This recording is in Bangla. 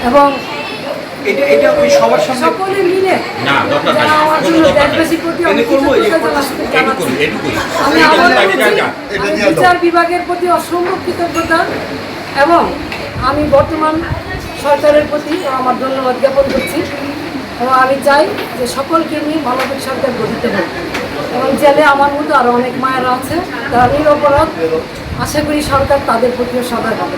এবং সকলে মিলে বিচার বিভাগের প্রতি অসম্ভব কৃতজ্ঞতা এবং আমি বর্তমান সরকারের প্রতি আমার ধন্যবাদ জ্ঞাপন করছি এবং আমি চাই যে সকলকে নিয়ে মানবিক সরকার গঠিত হোক এবং জেলে আমার মতো আরও অনেক মায়েরা আছে তারা নিরপরাধ। আশা করি সরকার তাদের প্রতিও সদয় হবে।